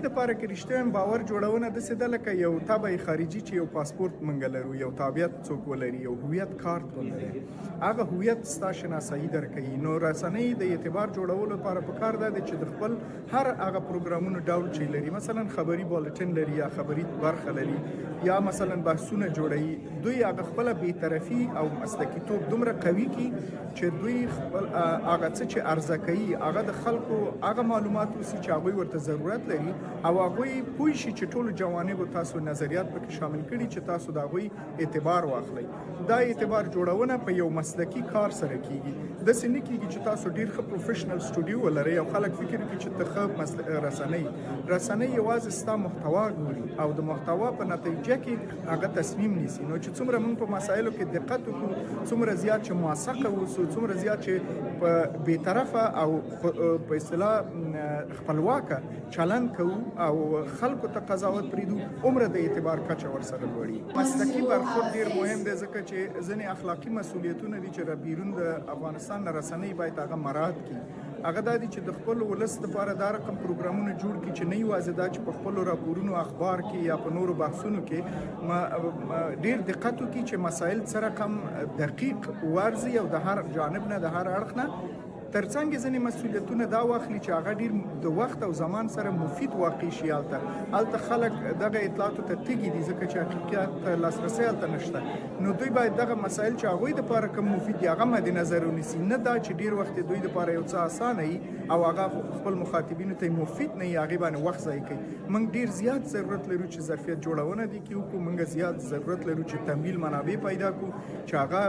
دپاره کې رښتیا باور جوړونه داسې ده لکه یو تابع خارجي چې یو پاسپورت موږ لرو، یو تابعیت څوک ولري، یو هویت کارت ولري، هغه هویت ستا شناسایي درکوي. نو رسنۍ د اعتبار جوړولو لپاره پکار ده چې د خپل هر هغه پروګرامونو ډول چې لري، مثلا خبري بالټن لري یا خبري برخه لري یا مثلا بحثونه جوړوي، دوی هغه خپله بېطرفي او مسلکیتوب دومره قوي کړي چې دوی خپل هغه څه چې عرضه کوي هغه د خلکو هغه معلومات اوسي چې هغوی ورته ضرورت لري او هغوی پوه شي چې ټولو جوانبو تاسو نظریات پکې شامل کړي چې تاسو د هغوی اعتبار واخلئ. دا اعتبار جوړونه په یو مسلکي کار سره کیږي. داسې نه کیږي چې تاسو ډیر ښه پروفیشنل سټوډیو ولرئ او خلک فکر وکړي چې ته ښه رسنۍ یوازې ستا محتوا ګوري او د محتوا په نتیجه کې هغه تصمیم نیسي. نو چې څومره موږ په مسایلو کې دقت وکړو، څومره زیات چې موثقه اوسو، څومره زیات چې په بېطرفه او په اصطلاح خپلواکه چلند کوو او خلکو ته قضاوت پرېږدو، عمره د اعتبار کچه ورسره لوړېږي. مسلکي برخورد ډېر مهم دی ځکه چې ځینې اخلاقي مسؤلیتونه دي چې بیرون د افغانستان نه رسنۍ باید هغه مراعات کړي. هغه دا دي چې د خپل ولس دپاره دا رقم پروګرامونه جوړ کړي چې نه یوازې دا چې په خپلو راپورونو اخبار کې یا په نورو بحثونو کې ډېر دقت وکړي چې مسایل څه رقم دقیق وارزي او د هر جانب نه د هر اړخ نه ترڅنګ ځینې مسؤلیتونه دا واخلي چې هغه ډیر د وخت او زمان سره مفید واقع شي. هلته خلک دغه اطلاعاتو ته تږي دي ځکه چې حقیقت ته لاسرسی هلته نشته. نو دوی باید دغه مسایل چې هغوی دپاره کوم مفید دي هغه مد نظر ونیسي، نه دا چې ډیر وخت دوی دپاره یو څه اسانه وي او هغه خپل مخاطبینو ته مفید نه وي، هغې باندې وخت ضایع کوي. موږ ډیر زیات ضرورت لرو چې ظرفیت جوړونه دې کې وکړو. موږ زیات ضرورت لرو چې تمویل منابع پیدا کړو چې هغه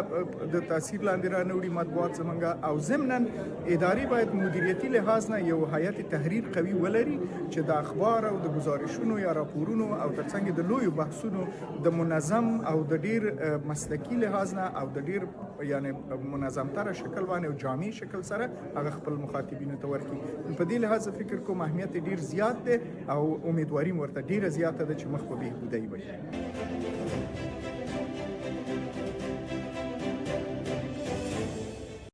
د تاثیر لاندې رانوړي مطبوعات زموږ، او ضمناً ادارې باید مدیریتي لحاظ نه یو هیئت تحریر قوي ولري چې د اخبار او د گزارشونو یا راپورونو او ترڅنګ د لویو بحثونو د منظم او د ډیر مسلکي لحاظ نه او د ډیر یعنی منظمتره شکل باندې او جامع شکل سره هغه خپل مخاطبینو ته ورکړي. په دې لحاظ فکر کوم اهمیت ډیر زیات دی او امیدواریم ورته ډیره زیاته ده چې مخ په بهبودۍ وي.